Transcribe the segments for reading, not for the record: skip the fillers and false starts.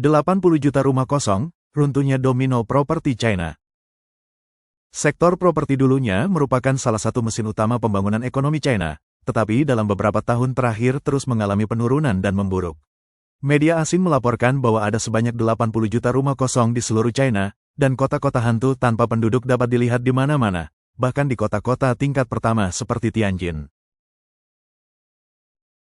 80 juta rumah kosong, runtuhnya domino properti China. Sektor properti dulunya merupakan salah satu mesin utama pembangunan ekonomi China, tetapi dalam beberapa tahun terakhir terus mengalami penurunan dan memburuk. Media asing melaporkan bahwa ada sebanyak 80 juta rumah kosong di seluruh China, dan kota-kota hantu tanpa penduduk dapat dilihat di mana-mana, bahkan di kota-kota tingkat pertama seperti Tianjin.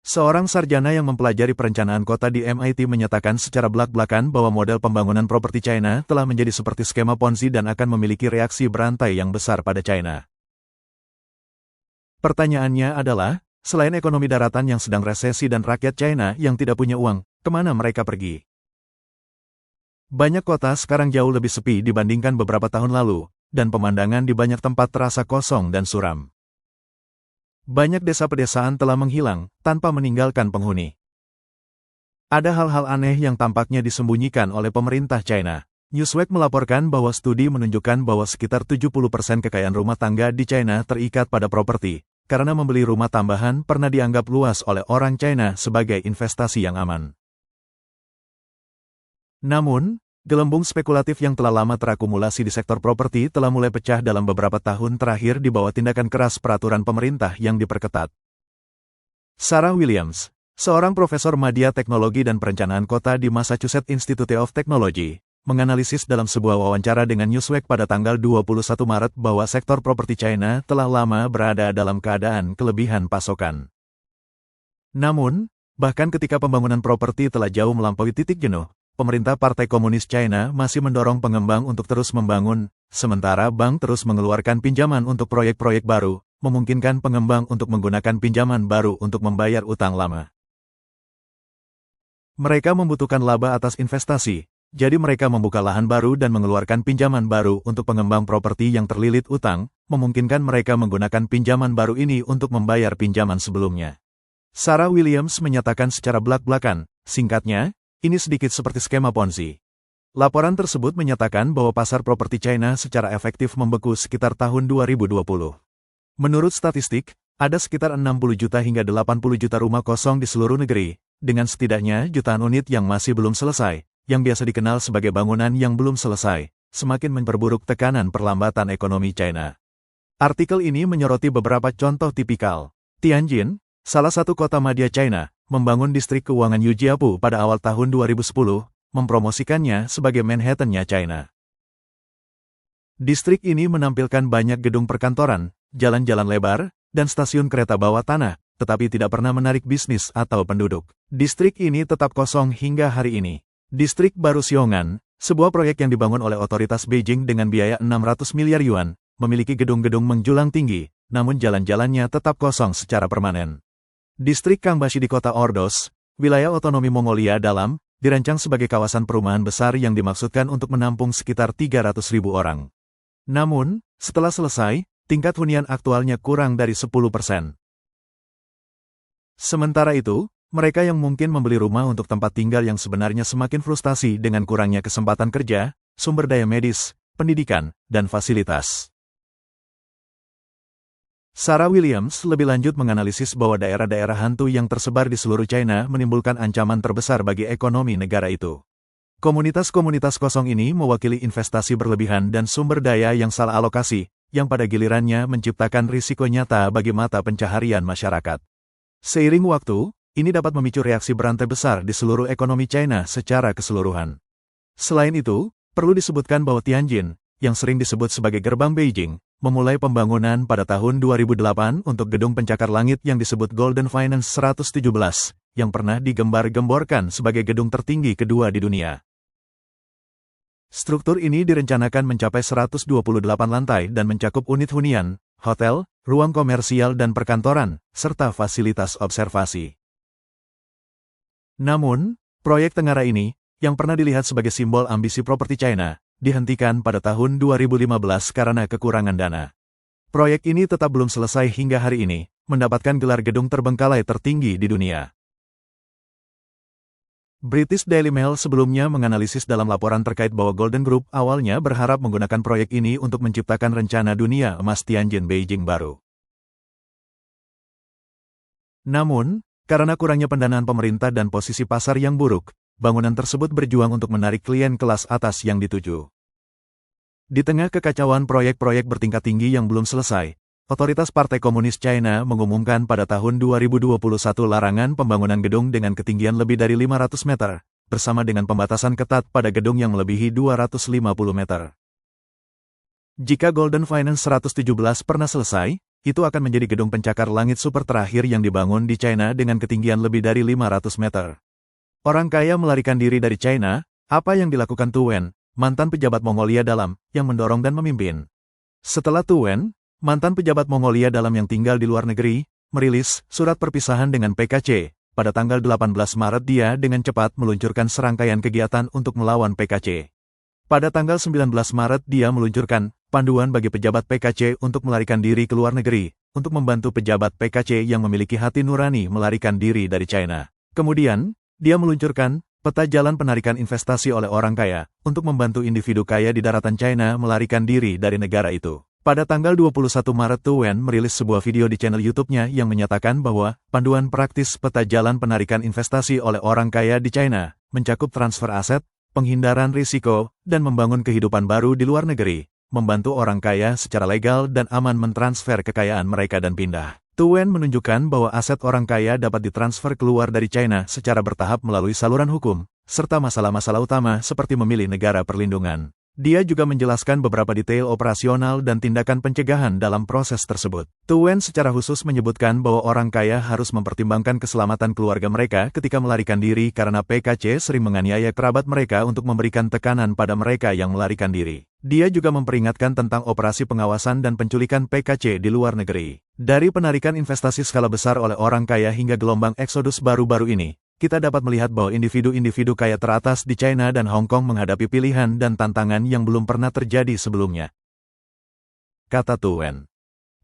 Seorang sarjana yang mempelajari perencanaan kota di MIT menyatakan secara belak-belakan bahwa model pembangunan properti China telah menjadi seperti skema Ponzi dan akan memiliki reaksi berantai yang besar pada China. Pertanyaannya adalah, selain ekonomi daratan yang sedang resesi dan rakyat China yang tidak punya uang, kemana mereka pergi? Banyak kota sekarang jauh lebih sepi dibandingkan beberapa tahun lalu, dan pemandangan di banyak tempat terasa kosong dan suram. Banyak desa pedesaan telah menghilang, tanpa meninggalkan penghuni. Ada hal-hal aneh yang tampaknya disembunyikan oleh pemerintah China. Newsweek melaporkan bahwa studi menunjukkan bahwa sekitar 70% kekayaan rumah tangga di China terikat pada properti, karena membeli rumah tambahan pernah dianggap luas oleh orang China sebagai investasi yang aman. Namun, gelembung spekulatif yang telah lama terakumulasi di sektor properti telah mulai pecah dalam beberapa tahun terakhir di bawah tindakan keras peraturan pemerintah yang diperketat. Sarah Williams, seorang profesor media teknologi dan perencanaan kota di Massachusetts Institute of Technology, menganalisis dalam sebuah wawancara dengan Newsweek pada tanggal 21 Maret bahwa sektor properti China telah lama berada dalam keadaan kelebihan pasokan. Namun, bahkan ketika pembangunan properti telah jauh melampaui titik jenuh, pemerintah Partai Komunis China masih mendorong pengembang untuk terus membangun, sementara bank terus mengeluarkan pinjaman untuk proyek-proyek baru, memungkinkan pengembang untuk menggunakan pinjaman baru untuk membayar utang lama. Mereka membutuhkan laba atas investasi, jadi mereka membuka lahan baru dan mengeluarkan pinjaman baru untuk pengembang properti yang terlilit utang, memungkinkan mereka menggunakan pinjaman baru ini untuk membayar pinjaman sebelumnya. Sarah Williams menyatakan secara belak-belakan, singkatnya, ini sedikit seperti skema Ponzi. Laporan tersebut menyatakan bahwa pasar properti China secara efektif membeku sekitar tahun 2020. Menurut statistik, ada sekitar 60 juta hingga 80 juta rumah kosong di seluruh negeri, dengan setidaknya jutaan unit yang masih belum selesai, yang biasa dikenal sebagai bangunan yang belum selesai, semakin memperburuk tekanan perlambatan ekonomi China. Artikel ini menyoroti beberapa contoh tipikal. Tianjin, salah satu kota madya China, membangun distrik keuangan Yujiapu pada awal tahun 2010, mempromosikannya sebagai Manhattan-nya China. Distrik ini menampilkan banyak gedung perkantoran, jalan-jalan lebar, dan stasiun kereta bawah tanah, tetapi tidak pernah menarik bisnis atau penduduk. Distrik ini tetap kosong hingga hari ini. Distrik baru Xiong'an, sebuah proyek yang dibangun oleh otoritas Beijing dengan biaya 600 miliar yuan, memiliki gedung-gedung menjulang tinggi, namun jalan-jalannya tetap kosong secara permanen. Distrik Kangbashi di kota Ordos, wilayah otonomi Mongolia Dalam, dirancang sebagai kawasan perumahan besar yang dimaksudkan untuk menampung sekitar 300.000 orang. Namun, setelah selesai, tingkat hunian aktualnya kurang dari 10%. Sementara itu, mereka yang mungkin membeli rumah untuk tempat tinggal yang sebenarnya semakin frustasi dengan kurangnya kesempatan kerja, sumber daya medis, pendidikan, dan fasilitas. Sarah Williams lebih lanjut menganalisis bahwa daerah-daerah hantu yang tersebar di seluruh China menimbulkan ancaman terbesar bagi ekonomi negara itu. Komunitas-komunitas kosong ini mewakili investasi berlebihan dan sumber daya yang salah alokasi, yang pada gilirannya menciptakan risiko nyata bagi mata pencaharian masyarakat. Seiring waktu, ini dapat memicu reaksi berantai besar di seluruh ekonomi China secara keseluruhan. Selain itu, perlu disebutkan bahwa Tianjin, yang sering disebut sebagai gerbang Beijing, memulai pembangunan pada tahun 2008 untuk gedung pencakar langit yang disebut Golden Finance 117, yang pernah digembar-gemborkan sebagai gedung tertinggi kedua di dunia. Struktur ini direncanakan mencapai 128 lantai dan mencakup unit hunian, hotel, ruang komersial dan perkantoran, serta fasilitas observasi. Namun, proyek Tengara ini, yang pernah dilihat sebagai simbol ambisi properti China, dihentikan pada tahun 2015 karena kekurangan dana. Proyek ini tetap belum selesai hingga hari ini, mendapatkan gelar gedung terbengkalai tertinggi di dunia. British Daily Mail sebelumnya menganalisis dalam laporan terkait bahwa Golden Group awalnya berharap menggunakan proyek ini untuk menciptakan rencana dunia emas Tianjin Beijing baru. Namun, karena kurangnya pendanaan pemerintah dan posisi pasar yang buruk, bangunan tersebut berjuang untuk menarik klien kelas atas yang dituju. Di tengah kekacauan proyek-proyek bertingkat tinggi yang belum selesai, otoritas Partai Komunis China mengumumkan pada tahun 2021 larangan pembangunan gedung dengan ketinggian lebih dari 500 meter, bersama dengan pembatasan ketat pada gedung yang melebihi 250 meter. Jika Golden Finance 117 pernah selesai, itu akan menjadi gedung pencakar langit super terakhir yang dibangun di China dengan ketinggian lebih dari 500 meter. Orang kaya melarikan diri dari China, apa yang dilakukan Tu Wen, mantan pejabat Mongolia Dalam, yang mendorong dan memimpin. Setelah Tu Wen, mantan pejabat Mongolia Dalam yang tinggal di luar negeri, merilis surat perpisahan dengan PKC. Pada tanggal 18 Maret dia dengan cepat meluncurkan serangkaian kegiatan untuk melawan PKC. Pada tanggal 19 Maret dia meluncurkan panduan bagi pejabat PKC untuk melarikan diri ke luar negeri, untuk membantu pejabat PKC yang memiliki hati nurani melarikan diri dari China. Kemudian, dia meluncurkan peta jalan penarikan investasi oleh orang kaya, untuk membantu individu kaya di daratan China melarikan diri dari negara itu. Pada tanggal 21 Maret Tu Wen merilis sebuah video di channel YouTube-nya yang menyatakan bahwa panduan praktis peta jalan penarikan investasi oleh orang kaya di China mencakup transfer aset, penghindaran risiko, dan membangun kehidupan baru di luar negeri, membantu orang kaya secara legal dan aman mentransfer kekayaan mereka dan pindah. Tu Wen menunjukkan bahwa aset orang kaya dapat ditransfer keluar dari China secara bertahap melalui saluran hukum, serta masalah-masalah utama seperti memilih negara perlindungan. Dia juga menjelaskan beberapa detail operasional dan tindakan pencegahan dalam proses tersebut. Tu Wen secara khusus menyebutkan bahwa orang kaya harus mempertimbangkan keselamatan keluarga mereka ketika melarikan diri karena PKC sering menganiaya kerabat mereka untuk memberikan tekanan pada mereka yang melarikan diri. Dia juga memperingatkan tentang operasi pengawasan dan penculikan PKC di luar negeri. Dari penarikan investasi skala besar oleh orang kaya hingga gelombang eksodus baru-baru ini, kita dapat melihat bahwa individu-individu kaya teratas di China dan Hong Kong menghadapi pilihan dan tantangan yang belum pernah terjadi sebelumnya. Kata Tu Wen.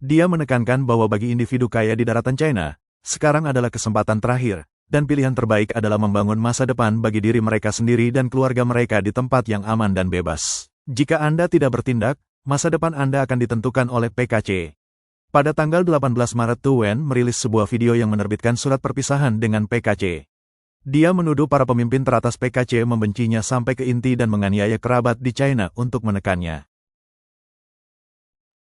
Dia menekankan bahwa bagi individu kaya di daratan China, sekarang adalah kesempatan terakhir, dan pilihan terbaik adalah membangun masa depan bagi diri mereka sendiri dan keluarga mereka di tempat yang aman dan bebas. Jika Anda tidak bertindak, masa depan Anda akan ditentukan oleh PKC. Pada tanggal 18 Maret Tu Wen merilis sebuah video yang menerbitkan surat perpisahan dengan PKC. Dia menuduh para pemimpin teratas PKC membencinya sampai ke inti dan menganiaya kerabat di China untuk menekannya.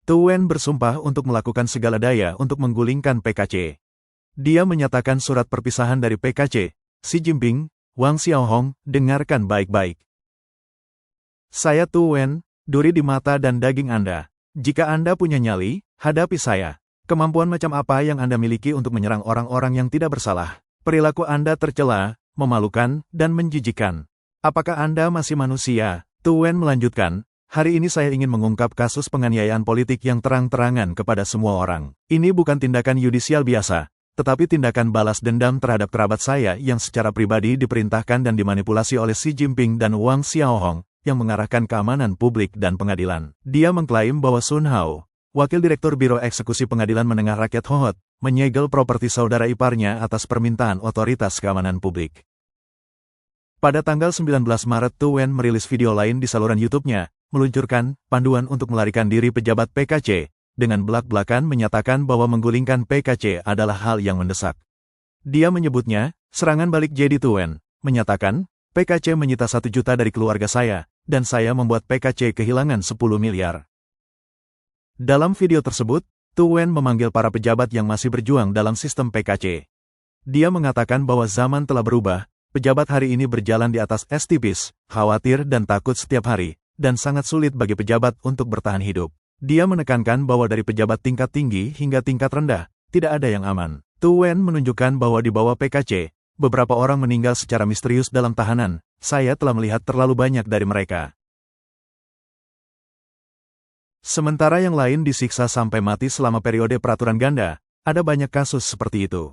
Tu Wen bersumpah untuk melakukan segala daya untuk menggulingkan PKC. Dia menyatakan surat perpisahan dari PKC, Xi Jinping, Wang Xiaohong, dengarkan baik-baik. Saya Tu Wen, duri di mata dan daging Anda. Jika Anda punya nyali, hadapi saya. Kemampuan macam apa yang Anda miliki untuk menyerang orang-orang yang tidak bersalah? Perilaku Anda tercela, memalukan, dan menjijikan. Apakah Anda masih manusia? Tu Wen melanjutkan, hari ini saya ingin mengungkap kasus penganiayaan politik yang terang-terangan kepada semua orang. Ini bukan tindakan yudisial biasa, tetapi tindakan balas dendam terhadap kerabat saya yang secara pribadi diperintahkan dan dimanipulasi oleh Xi Jinping dan Wang Xiaohong, yang mengarahkan keamanan publik dan pengadilan. Dia mengklaim bahwa Sun Hao, Wakil Direktur Biro Eksekusi Pengadilan Menengah Rakyat Hohhot, menyegel properti saudara iparnya atas permintaan otoritas keamanan publik. Pada tanggal 19 Maret Tu Wen merilis video lain di saluran YouTube-nya, meluncurkan panduan untuk melarikan diri pejabat PKC, dengan belak-belakan menyatakan bahwa menggulingkan PKC adalah hal yang mendesak. Dia menyebutnya, serangan balik jadi Tu Wen, menyatakan, PKC menyita 1 juta dari keluarga saya, dan saya membuat PKC kehilangan 10 miliar. Dalam video tersebut, Tu Wen memanggil para pejabat yang masih berjuang dalam sistem PKC. Dia mengatakan bahwa zaman telah berubah, pejabat hari ini berjalan di atas es tipis, khawatir dan takut setiap hari, dan sangat sulit bagi pejabat untuk bertahan hidup. Dia menekankan bahwa dari pejabat tingkat tinggi hingga tingkat rendah, tidak ada yang aman. Tu Wen menunjukkan bahwa di bawah PKC, beberapa orang meninggal secara misterius dalam tahanan. Saya telah melihat terlalu banyak dari mereka. Sementara yang lain disiksa sampai mati selama periode peraturan ganda, ada banyak kasus seperti itu.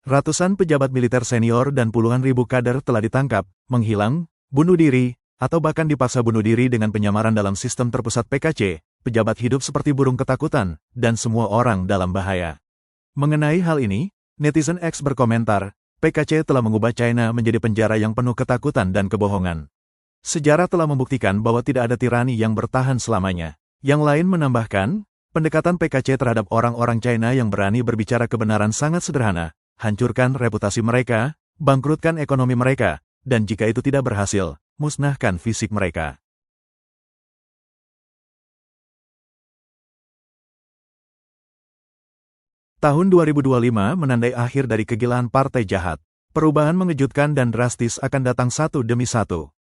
Ratusan pejabat militer senior dan puluhan ribu kader telah ditangkap, menghilang, bunuh diri, atau bahkan dipaksa bunuh diri dengan penyamaran dalam sistem terpusat PKC, pejabat hidup seperti burung ketakutan, dan semua orang dalam bahaya. Mengenai hal ini, netizen X berkomentar, PKC telah mengubah China menjadi penjara yang penuh ketakutan dan kebohongan. Sejarah telah membuktikan bahwa tidak ada tirani yang bertahan selamanya. Yang lain menambahkan, pendekatan PKC terhadap orang-orang China yang berani berbicara kebenaran sangat sederhana, hancurkan reputasi mereka, bangkrutkan ekonomi mereka, dan jika itu tidak berhasil, musnahkan fisik mereka. Tahun 2025 menandai akhir dari kegilaan partai jahat. Perubahan mengejutkan dan drastis akan datang satu demi satu.